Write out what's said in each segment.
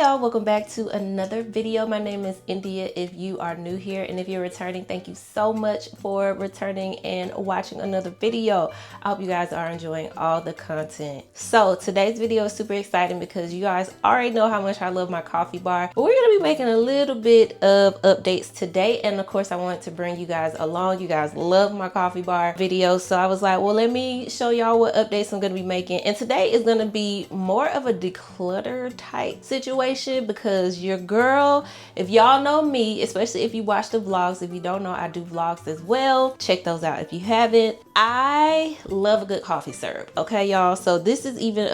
y'all, welcome back to another video. My name is India if you are new here, and if you're returning, thank you so much for returning and watching another video. I hope you guys are enjoying all the content. So today's video is super exciting because you guys already know how much I love my coffee bar, but we're gonna be making a little bit of updates today, and of course I wanted to bring you guys along. You guys love my coffee bar videos, so I was like, well, let me show y'all what updates I'm gonna be making. And today is gonna be more of a declutter type situation because your girl, if y'all know me, especially if you watch the vlogs, if you don't know, I do vlogs as well. Check those out if you haven't. I love a good coffee syrup, okay y'all? So this is even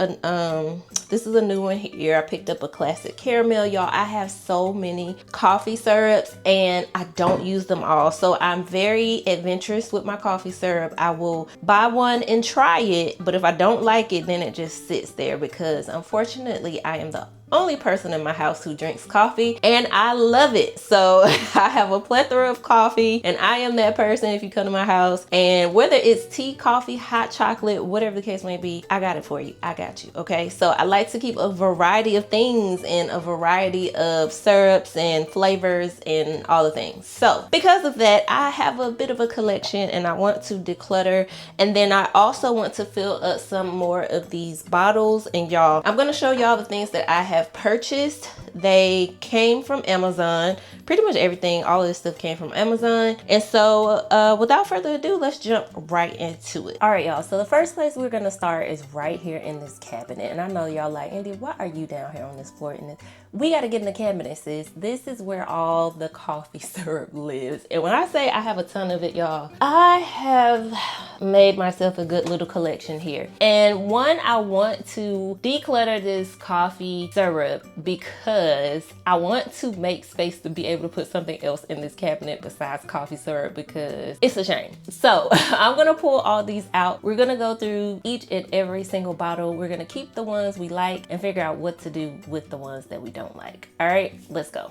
this is a new one here. I picked up a classic caramel, y'all. I have so many coffee syrups and I don't use them all, so I'm very adventurous with my coffee syrup. I will buy one and try it, but if I don't like it, then it just sits there because unfortunately I am the only person in my house who drinks coffee and I love it. So I have a plethora of coffee and I am that person if you come to my house, and whether it's tea, coffee, hot chocolate, whatever the case may be, I got it for you. I got you, okay? So I like to keep a variety of things and a variety of syrups and flavors and all the things. So because of that, I have a bit of a collection and I want to declutter, and then I also want to fill up some more of these bottles. And y'all, I'm gonna show y'all the things that I have purchased. They came from Amazon. Pretty much everything, all of this stuff came from Amazon. And so without further ado, let's jump right into it. All right, y'all, so the first place we're gonna start is right here in this cabinet. And I know y'all like, Andy, why are you down here on this floor? And we got to get in the cabinet, sis. This is where all the coffee syrup lives. And when I say I have a ton of it, y'all, I have made myself a good little collection here. And one, I want to declutter this coffee syrup because I want to make space to be able to put something else in this cabinet besides coffee syrup because it's a shame. So I'm gonna pull all these out. We're gonna go through each and every single bottle. We're gonna keep the ones we like and figure out what to do with the ones that we don't like. All right, let's go.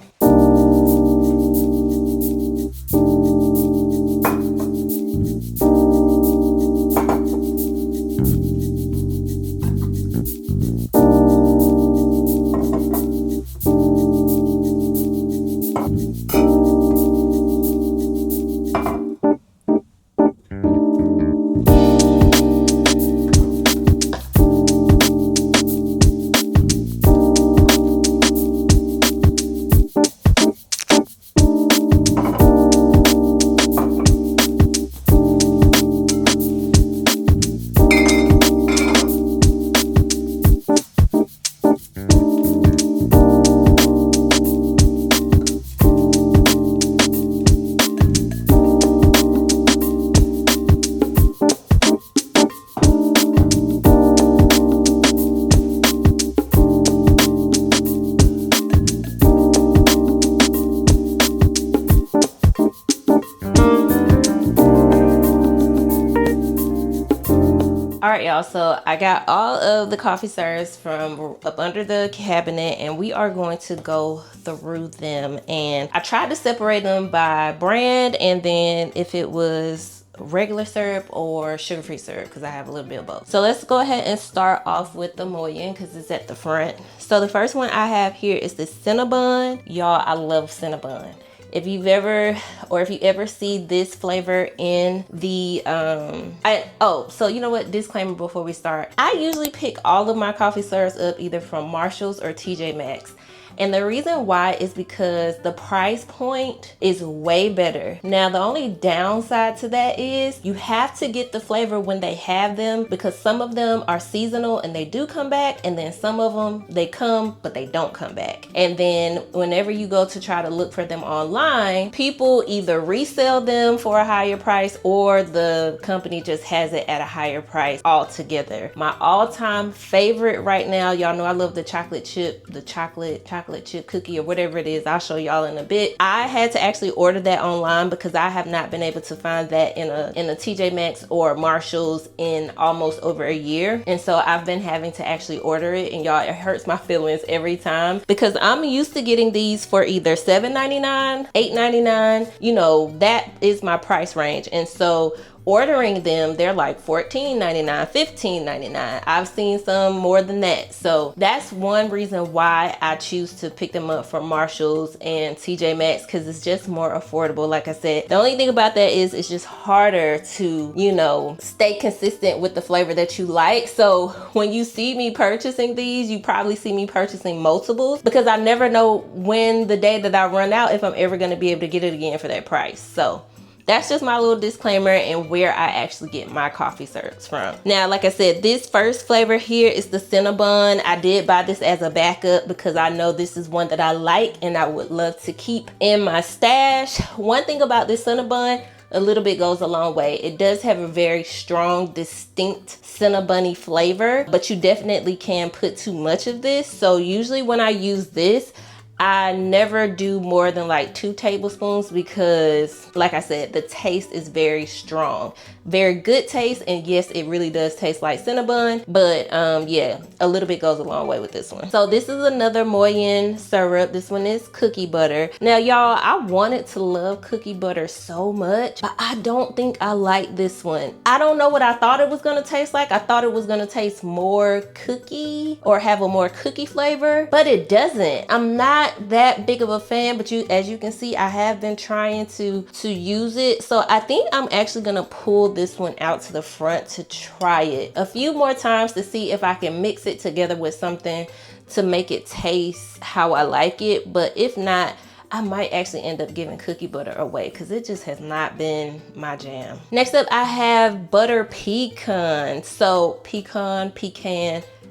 All right, y'all, so I got all of the coffee syrups from up under the cabinet and we are going to go through them. And I tried to separate them by brand and then if it was regular syrup or sugar-free syrup because I have a little bit of both. So let's go ahead and start off with the Moyen because it's at the front. So the first one I have here is the Cinnabon. Y'all, I love Cinnabon. If you've ever, or if you ever see this flavor in the, so you know what, disclaimer before we start. I usually pick all of my coffee syrups up either from Marshall's or TJ Maxx. And the reason why is because the price point is way better. Now, the only downside to that is you have to get the flavor when they have them because some of them are seasonal and they do come back, and then some of them, they come, but they don't come back. And then whenever you go to try to look for them online, people either resell them for a higher price or the company just has it at a higher price altogether. My all-time favorite right now, y'all know I love the chocolate chip, the chocolate chip cookie or whatever it is. I'll show y'all in a bit. I had to actually order that online because I have not been able to find that in a TJ Maxx or Marshall's in almost over a year. And so I've been having to actually order it, and y'all, it hurts my feelings every time because I'm used to getting these for either $7.99, $8.99, you know, that is my price range. And so ordering them, they're like $14.99, $15.99. I've seen some more than that. So that's one reason why I choose to pick them up from Marshalls and TJ Maxx, because it's just more affordable. Like I said, the only thing about that is it's just harder to, you know, stay consistent with the flavor that you like. So when you see me purchasing these, you probably see me purchasing multiples, because I never know when the day that I run out, if I'm ever going to be able to get it again for that price. So that's just my little disclaimer and where I actually get my coffee syrups from. Now, like I said, this first flavor here is the Cinnabon. I did buy this as a backup because I know this is one that I like and I would love to keep in my stash. One thing about this Cinnabon, a little bit goes a long way. It does have a very strong, distinct Cinnabon flavor, but you definitely can put too much of this. So usually when I use this, I never do more than like 2 tablespoons because, like I said, the taste is very strong. Very good taste, and yes, it really does taste like Cinnabon, but yeah, a little bit goes a long way with this one. So this is another Moyen syrup. This one is cookie butter. Now, y'all, I wanted to love cookie butter so much, but I don't think I like this one. I don't know what I thought it was gonna taste like. I thought it was gonna taste more cookie or have a more cookie flavor, but it doesn't. I'm not that big of a fan, but as you can see, I have been trying to use it. So I think I'm actually gonna pull this one out to the front to try it a few more times to see if I can mix it together with something to make it taste how I like it. But if not, I might actually end up giving cookie butter away because it just has not been my jam. Next up, I have butter pecan. So pecan,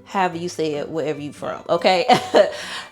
however you say it, wherever you from, okay?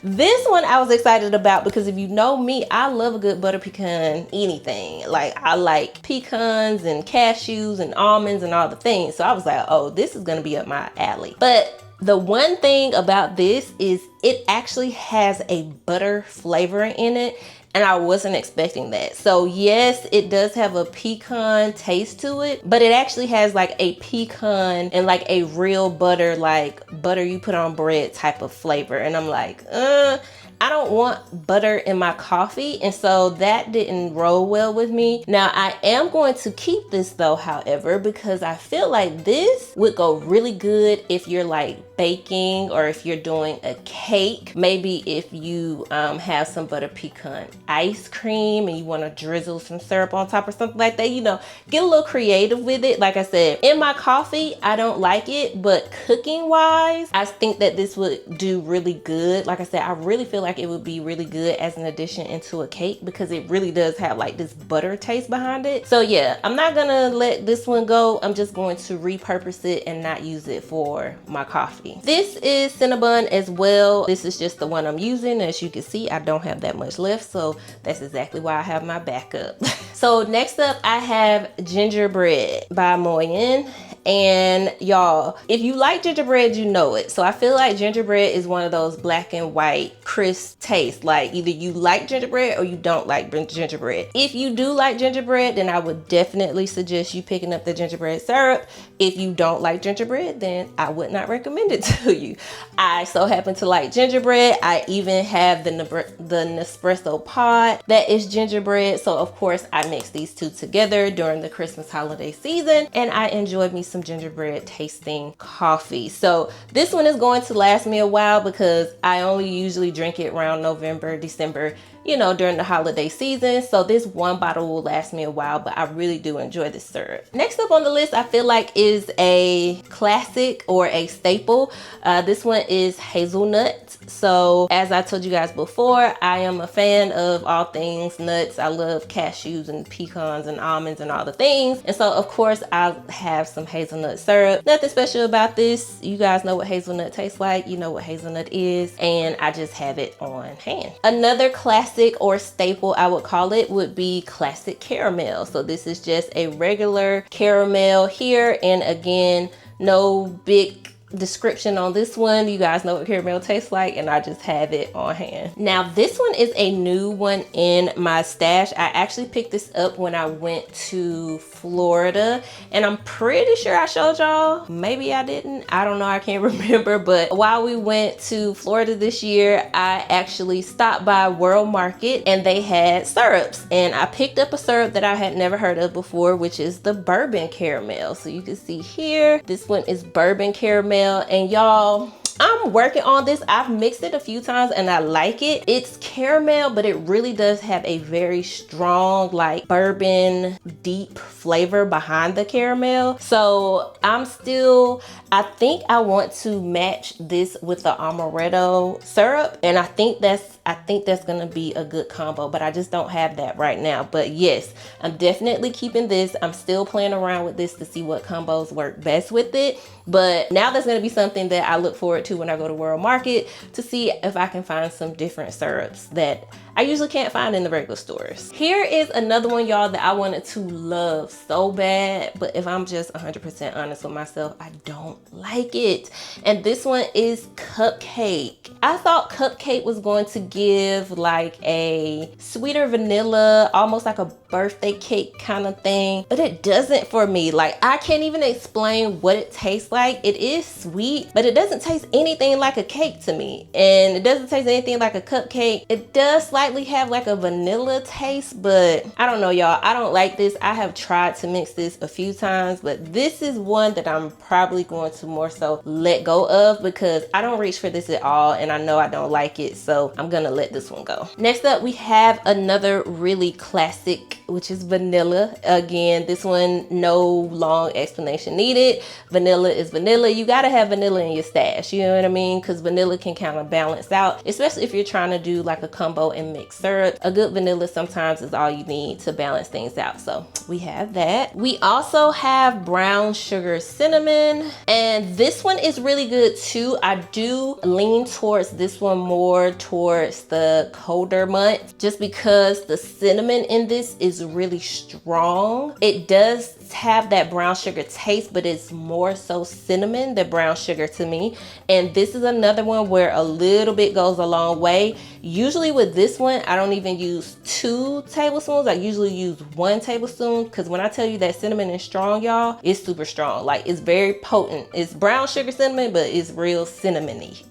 This one I was excited about because if you know me, I love a good butter pecan anything. Like, I like pecans and cashews and almonds and all the things. So I was like, oh, this is gonna be up my alley. But the one thing about this is it actually has a butter flavor in it, and I wasn't expecting that. So yes, it does have a pecan taste to it, but it actually has like a pecan and like a real butter, like butter you put on bread type of flavor. And I'm like, I don't want butter in my coffee, and so that didn't roll well with me. Now, I am going to keep this though, however, because I feel like this would go really good if you're like baking or if you're doing a cake. Maybe if you have some butter pecan ice cream and you want to drizzle some syrup on top or something like that, you know, get a little creative with it. Like I said, in my coffee, I don't like it, but cooking wise, I think that this would do really good. Like I said, I really feel like it would be really good as an addition into a cake because it really does have like this butter taste behind it. So yeah, I'm not gonna let this one go. I'm just going to repurpose it and not use it for my coffee. This is Cinnabon as well. This is just the one I'm using. As you can see, I don't have that much left, so that's exactly why I have my backup. So next up, I have Gingerbread by Moyen. And y'all, if you like gingerbread, you know it. So I feel like gingerbread is one of those black and white crisp tastes. Like either you like gingerbread or you don't like gingerbread. If you do like gingerbread, then I would definitely suggest you picking up the gingerbread syrup. If you don't like gingerbread, then I would not recommend it to you. I so happen to like gingerbread. I even have the Nespresso pod that is gingerbread. So of course I mix these two together during the Christmas holiday season, and I enjoyed me some gingerbread tasting coffee. So this one is going to last me a while because I only usually drink it around November, December, you know, during the holiday season. So this one bottle will last me a while, but I really do enjoy this syrup. Next up on the list, I feel like is a classic or a staple. This one is Hazelnut. So as I told you guys before, I am a fan of all things nuts. I love cashews and pecans and almonds and all the things. And so of course I have some hazelnut syrup. Nothing special about this. You guys know what hazelnut tastes like. You know what hazelnut is. And I just have it on hand. Another classic or staple, I would call it, would be classic caramel. So this is just a regular caramel here. And again, no big description on this one. You guys know what caramel tastes like, and I just have it on hand. Now this one is a new one in my stash. I actually picked this up when I went to Florida, and I'm pretty sure I showed y'all, maybe I didn't, I don't know, I can't remember, but while we went to Florida this year, I actually stopped by World Market and they had syrups, and I picked up a syrup that I had never heard of before, which is the Bourbon Caramel. So you can see here, this one is Bourbon Caramel, and y'all, I'm working on this. I've mixed it a few times and I like it. It's caramel, but it really does have a very strong, like, bourbon deep flavor behind the caramel. So I think I want to match this with the amaretto syrup, and I think that's gonna be a good combo, but I just don't have that right now. But yes, I'm definitely keeping this. I'm still playing around with this to see what combos work best with it. But now that's gonna be something that I look forward to when I go to World Market, to see if I can find some different syrups that I usually can't find in the regular stores. Here is another one, y'all, that I wanted to love so bad, but if I'm just 100% honest with myself, I don't like it. And this one is Cupcake. I thought Cupcake was going to give like a sweeter vanilla, almost like a birthday cake kind of thing, but it doesn't for me. Like, I can't even explain what it tastes like. It is sweet, but it doesn't taste anything like a cake to me, and it doesn't taste anything like a cupcake. It does slightly have like a vanilla taste, but I don't know, y'all, I don't like this. I have tried to mix this a few times, but this is one that I'm probably going to more so let go of, because I don't reach for this at all, and I know I don't like it, so I'm gonna let this one go. Next up, we have another really classic, which is vanilla. Again, this one, no long explanation needed. Vanilla is vanilla. You gotta have vanilla in your stash, you know what I mean? Because vanilla can kind of balance out, especially if you're trying to do like a combo and mix syrup. A good vanilla sometimes is all you need to balance things out. So we have that. We also have brown sugar cinnamon, and this one is really good too. I do lean towards this one more towards the colder months, just because the cinnamon in this is really strong. It does have that brown sugar taste, but it's more so cinnamon than brown sugar to me. And this is another one where a little bit goes a long way. Usually with this one, I don't even use 2 tablespoons. I usually use 1 tablespoon, because when I tell you that cinnamon is strong, y'all, it's super strong. Like, it's very potent. It's brown sugar cinnamon, but it's real cinnamony.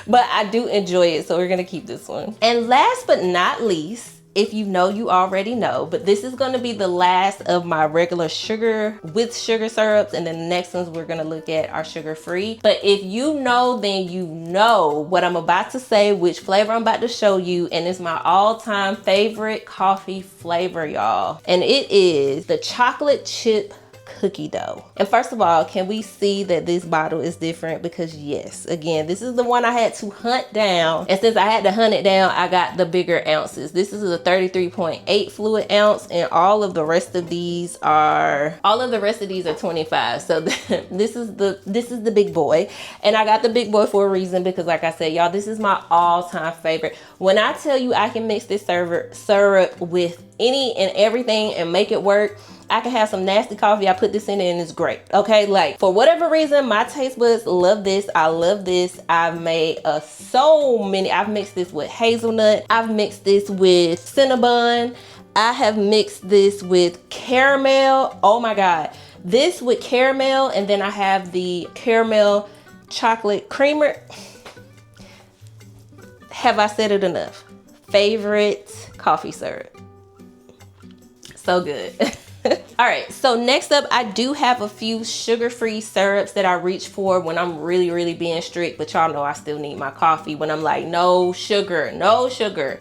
But I do enjoy it, so we're gonna keep this one. And last but not least, if you know, you already know, but this is gonna be the last of my regular sugar with sugar syrups, and then the next ones we're gonna look at are sugar free. But if you know, then you know what I'm about to say, which flavor I'm about to show you, and it's my all-time favorite coffee flavor, y'all. And it is the chocolate chip cookie dough. And first of all, can we see that this bottle is different? Because yes, again, this is the one I had to hunt down, and since I had to hunt it down, I got the bigger ounces. This is a 33.8 fluid ounce, and all of the rest of these are 25. So this is the big boy, and I got the big boy for a reason, because like I said, y'all, this is my all-time favorite. When I tell you I can mix this syrup with any and everything and make it work, I can have some nasty coffee, I put this in it, and it's great. Okay, like, for whatever reason, my taste buds love this. I love this. I've made I've mixed this with hazelnut. I've mixed this with cinnamon. I have mixed this with caramel. Oh my God. This with caramel, and then I have the caramel chocolate creamer. Have I said it enough? Favorite coffee syrup. So good. All right, so next up, I do have a few sugar-free syrups that I reach for when I'm really being strict, but y'all know I still need my coffee when I'm like, no sugar,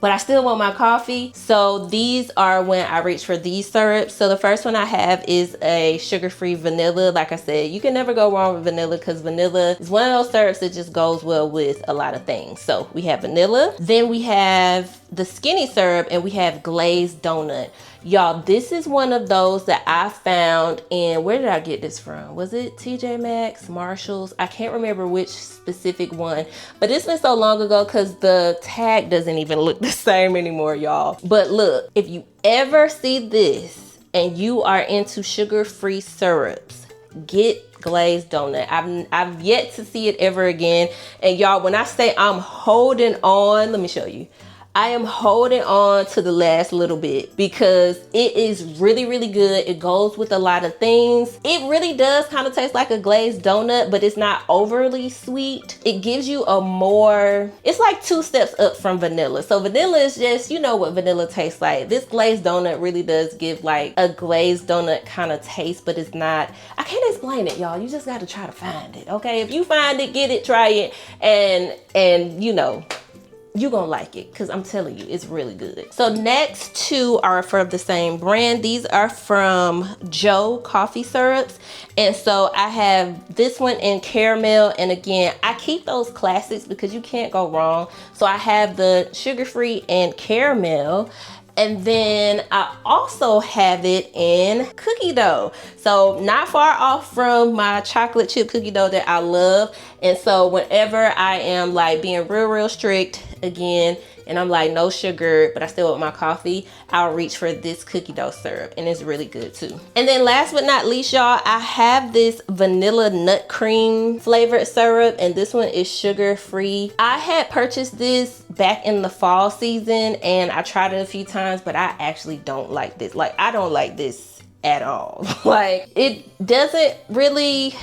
but I still want my coffee. So these are when I reach for these syrups. So the first one I have is a sugar-free vanilla. Like I said, you can never go wrong with vanilla, because vanilla is one of those syrups that just goes well with a lot of things. So we have vanilla, then we have the skinny syrup, and we have Glazed Donut. Y'all, this is one of those that I found in, where did I get this from? Was it TJ Maxx, Marshalls? I can't remember which specific one, but it's been so long ago because the tag doesn't even look the same anymore, y'all. But look, if you ever see this and you are into sugar-free syrups, get Glazed Donut. I've yet to see it ever again. And y'all, when I say I'm holding on, let me show you. I am holding on to the last little bit because it is really, really good. It goes with a lot of things. It really does kind of taste like a glazed donut, but it's not overly sweet. It gives you a more, it's like 2 steps up from vanilla. So vanilla is just, you know what vanilla tastes like. This glazed donut really does give like a glazed donut kind of taste, but it's not, I can't explain it, y'all. You just got to try to find it, okay? If you find it, get it, try it, and you know, you're gonna like it because I'm telling you, it's really good. So next 2 are from the same brand. These are from Joe coffee syrups. And so I have this one in caramel. And again, I keep those classics because you can't go wrong. So I have the sugar-free and caramel. And then I also have it in cookie dough. So not far off from my chocolate chip cookie dough that I love. And so whenever I am like being real strict again, and I'm like no sugar, but I still want my coffee, I'll reach for this cookie dough syrup, and it's really good too. And then last but not least, y'all, I have this vanilla nut cream flavored syrup, and this one is sugar free. I had purchased this back in the fall season, and I tried it a few times, but I actually don't like this. Like, I don't like this at all. Like, it doesn't really,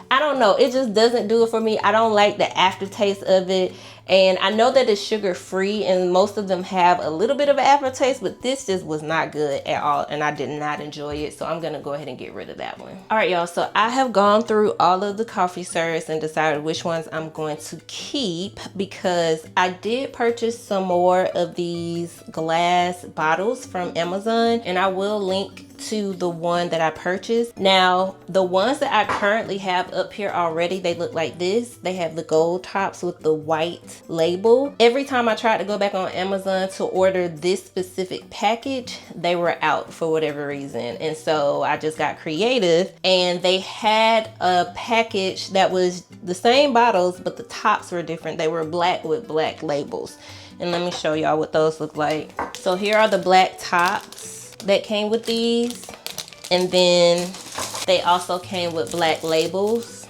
I don't know, it just doesn't do it for me. I don't like the aftertaste of it. And I know that it's sugar free and most of them have a little bit of an aftertaste, but this just was not good at all and I did not enjoy it. So I'm gonna go ahead and get rid of that one. All right, y'all, so I have gone through all of the coffee syrups and decided which ones I'm going to keep because I did purchase some more of these glass bottles from Amazon, and I will link to the one that I purchased. Now, the ones that I currently have up here already, they look like this. They have the gold tops with the white label. Every time I tried to go back on Amazon to order this specific package, they were out for whatever reason. And so I just got creative, and they had a package that was the same bottles, but the tops were different. They were black with black labels. And let me show y'all what those look like. So here are the black tops that came with these, and then they also came with black labels.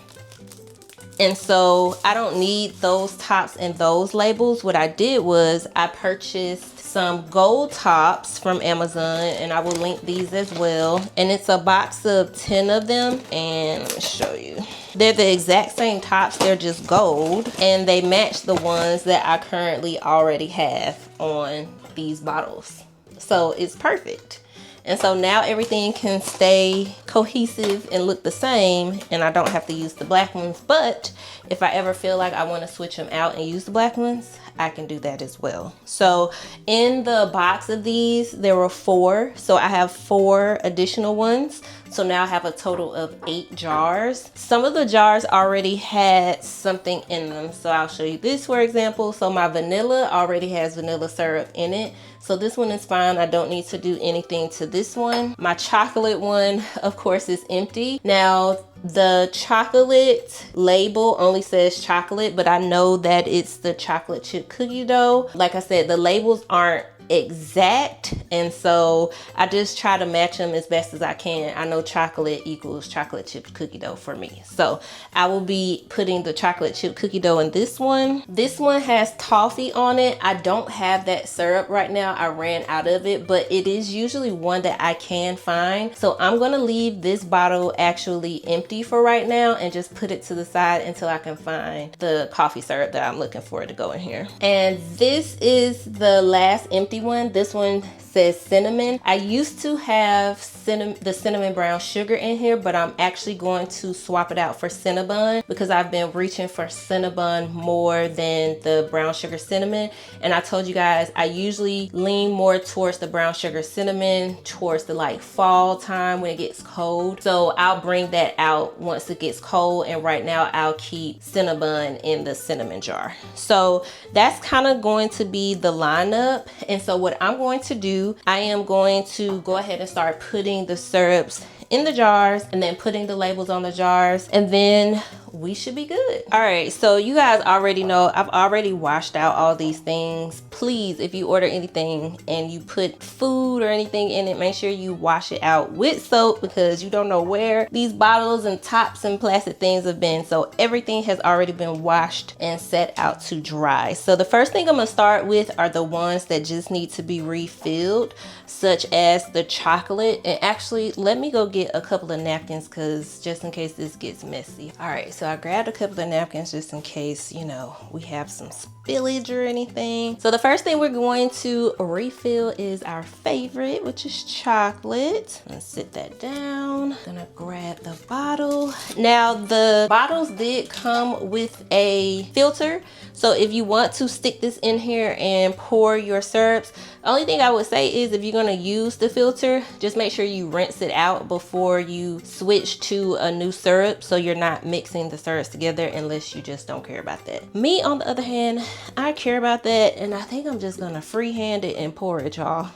And so I don't need those tops and those labels. What I did was I purchased some gold tops from Amazon, and I will link these as well. And it's a box of 10 of them, and let me show you. They're the exact same tops, they're just gold, and they match the ones that I currently already have on these bottles. So it's perfect. And so now everything can stay cohesive and look the same, and I don't have to use the black ones. But if I ever feel like I want to switch them out and use the black ones, I can do that as well. So in the box of these, there were 4. So I have 4 additional ones. So now I have a total of 8 jars. Some of the jars already had something in them. So I'll show you this, for example. So my vanilla already has vanilla syrup in it. So this one is fine. I don't need to do anything to this one. My chocolate one, of course, is empty. Now, the chocolate label only says chocolate, but I know that it's the chocolate chip cookie dough. Like I said, the labels aren't exact, and so I just try to match them as best as I can. I know chocolate equals chocolate chip cookie dough for me, so I will be putting the chocolate chip cookie dough in this one. This one has toffee on it. I don't have that syrup right now. I ran out of it, but it is usually one that I can find, so I'm gonna leave this bottle actually empty for right now and just put it to the side until I can find the coffee syrup that I'm looking for to go in here. And this is the last empty one. This one says cinnamon. I used to have the cinnamon brown sugar in here, but I'm actually going to swap it out for Cinnabon because I've been reaching for Cinnabon more than the brown sugar cinnamon. And I told you guys I usually lean more towards the brown sugar cinnamon towards the like fall time when it gets cold. So I'll bring that out once it gets cold, and right now I'll keep Cinnabon in the cinnamon jar. So that's kind of going to be the lineup. And so what I'm going to do, I am going to go ahead and start putting the syrups in the jars and then putting the labels on the jars. And then we should be good. All right, so you guys already know I've already washed out all these things. Please, if you order anything and you put food or anything in it, make sure you wash it out with soap, because you don't know where these bottles and tops and plastic things have been. So everything has already been washed and set out to dry. So the first thing I'm gonna start with are the ones that just need to be refilled, such as the chocolate. And actually, let me go get a couple of napkins, because just in case this gets messy. All right, so I grabbed a couple of napkins just in case, you know, we have some spillage or anything. So the first thing we're going to refill is our favorite, which is chocolate. Let's sit that down. Gonna grab the bottle. Now the bottles did come with a filter, so if you want to stick this in here and pour your syrups, the only thing I would say is if you're gonna use the filter, just make sure you rinse it out before you switch to a new syrup, so you're not mixing the syrups together, unless you just don't care about that. Me, on the other hand, I care about that, and I think I'm just gonna freehand it and pour it, y'all.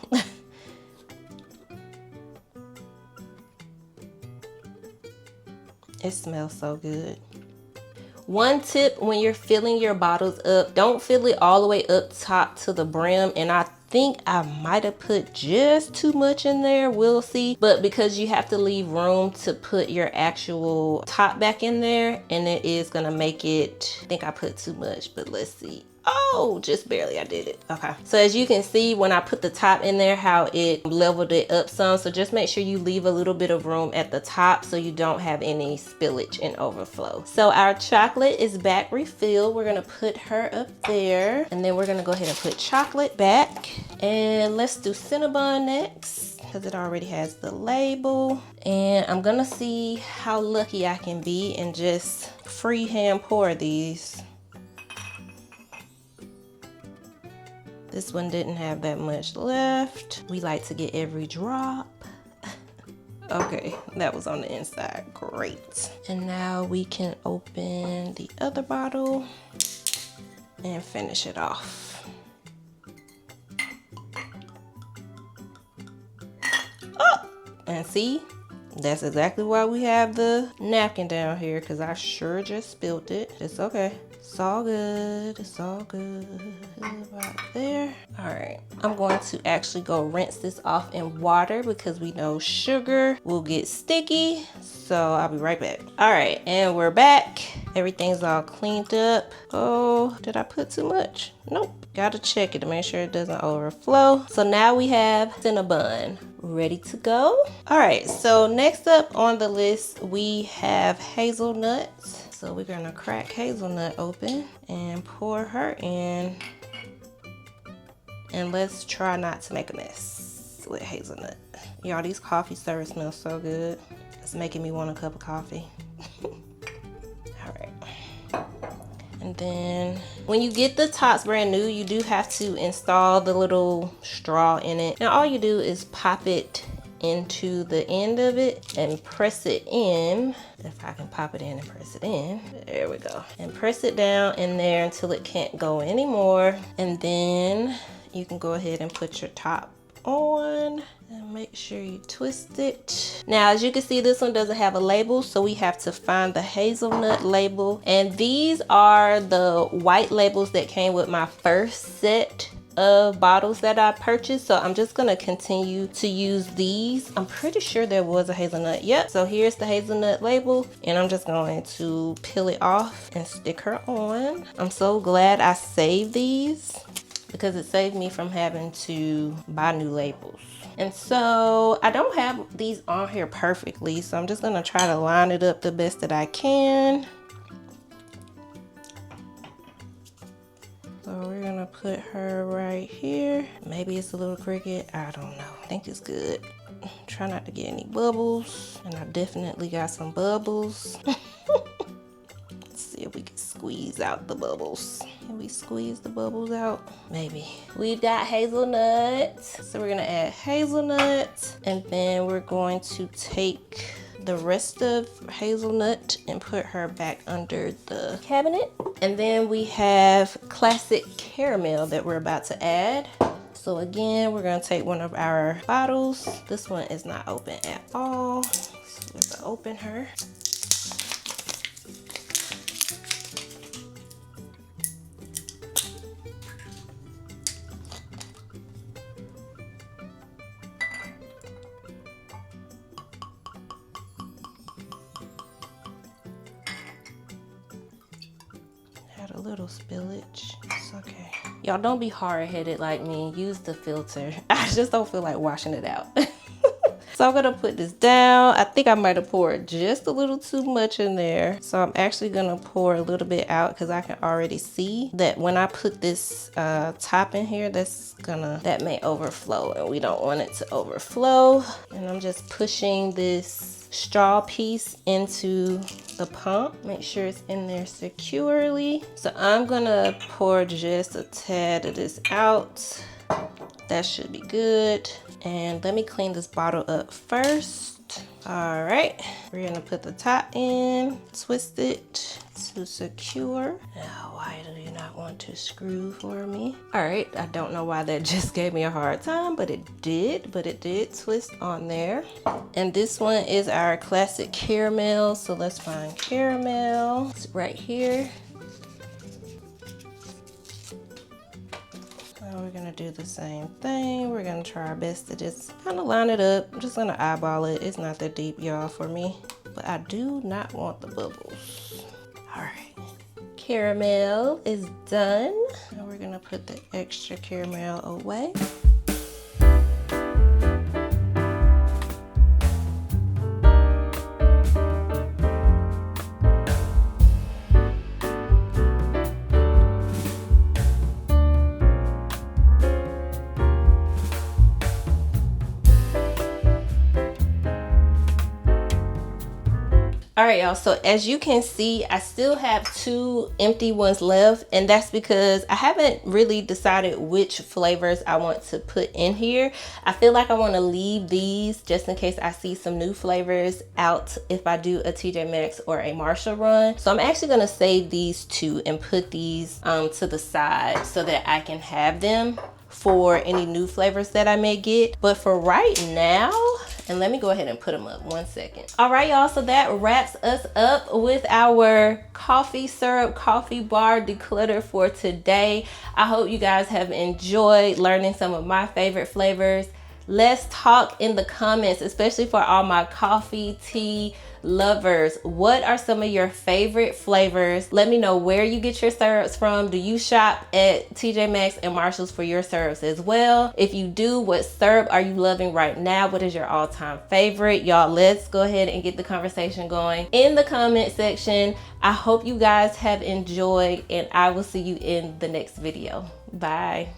It smells so good. One tip when you're filling your bottles up, don't fill it all the way up top to the brim. And I think I might have put just too much in there, we'll see. But because you have to leave room to put your actual top back in there, and it is gonna make it, I think I put too much, but let's see. Oh, just barely, I did it. Okay, so as you can see, when I put the top in there, how it leveled it up some. So just make sure you leave a little bit of room at the top so you don't have any spillage and overflow. So our chocolate is back refilled. We're gonna put her up there, and then we're gonna go ahead and put chocolate back. And let's do Cinnabon next, because it already has the label. And I'm gonna see how lucky I can be and just freehand pour these. This one didn't have that much left. We like to get every drop. Okay, that was on the inside, great. And now we can open the other bottle and finish it off. Oh, and see, that's exactly why we have the napkin down here, because I sure just spilled it. It's okay. It's all good. It's all good. Right there. All right. I'm going to actually go rinse this off in water, because we know sugar will get sticky. So I'll be right back. All right, and we're back. Everything's all cleaned up. Oh, did I put too much? Nope. Gotta check it to make sure it doesn't overflow. So now we have Cinnabon ready to go. All right, so next up on the list, we have hazelnuts. So we're gonna crack Hazelnut open and pour her in. And let's try not to make a mess with Hazelnut. Y'all, these coffee servers smell so good. It's making me want a cup of coffee. All right. And then when you get the tops brand new, you do have to install the little straw in it. And all you do is pop it into the end of it and press it in. If I can pop it in and press it in, there we go. And press it down in there until it can't go anymore. And then you can go ahead and put your top on and make sure you twist it. Now, as you can see, this one doesn't have a label, so we have to find the hazelnut label. And these are the white labels that came with my first set of bottles that I purchased. So I'm just gonna continue to use these. I'm pretty sure there was a hazelnut. Yep, so here's the hazelnut label, and I'm just going to peel it off and stick her on. I'm so glad I saved these, because it saved me from having to buy new labels. And so I don't have these on here perfectly, so I'm just gonna try to line it up the best that I can. So we're gonna put her right here. Maybe it's a little crooked, I don't know. I think it's good. Try not to get any bubbles. And I definitely got some bubbles. Let's see if we can squeeze out the bubbles. Can we squeeze the bubbles out? Maybe. We've got hazelnut. So we're gonna add hazelnut, and then we're going to take the rest of hazelnut and put her back under the cabinet. And then we have classic caramel that we're about to add. So again, we're gonna take one of our bottles. This one is not open at all. So we have to open her. got a little spillage. It's okay. Y'all don't be hard-headed like me. Use the filter. I just don't feel like washing it out. So I'm gonna put this down. I think I might have poured just a little too much in there. So I'm actually gonna pour a little bit out because I can already see that when I put this top in here, that may overflow, and we don't want it to overflow. And I'm just pushing this straw piece into the pump. Make sure it's in there securely. So I'm gonna pour just a tad of this out. That should be good. And let me clean this bottle up first. All right, we're gonna put the top in, twist it to secure. Now, why do you not want to screw for me? All right, I don't know why that just gave me a hard time, but it did twist on there. And this one is our classic caramel. So let's find caramel. It's right here. We're gonna do the same thing. We're gonna try our best to just kind of line it up. I'm just gonna eyeball it. It's not that deep, y'all, for me, but I do not want the bubbles. All right, caramel is done. Now we're gonna put the extra caramel away. All right, y'all, so as you can see, I still have 2 empty ones left, and that's because I haven't really decided which flavors I want to put in here. I feel like I want to leave these just in case I see some new flavors out if I do a TJ Maxx or a Marshall run. So I'm actually going to save these 2 and put these to the side so that I can have them for any new flavors that I may get. But for right now, and let me go ahead and put them up 1 second. All right, y'all, so that wraps us up with our coffee syrup, coffee bar declutter for today. I hope you guys have enjoyed learning some of my favorite flavors. Let's talk in the comments, especially for all my coffee, tea lovers. What are some of your favorite flavors? Let me know where you get your syrups from. Do you shop at TJ Maxx and Marshalls for your syrups as well? If you do, what syrup are you loving right now? What is your all-time favorite? Y'all, let's go ahead and get the conversation going in the comment section. I hope you guys have enjoyed, and I will see you in the next video. Bye.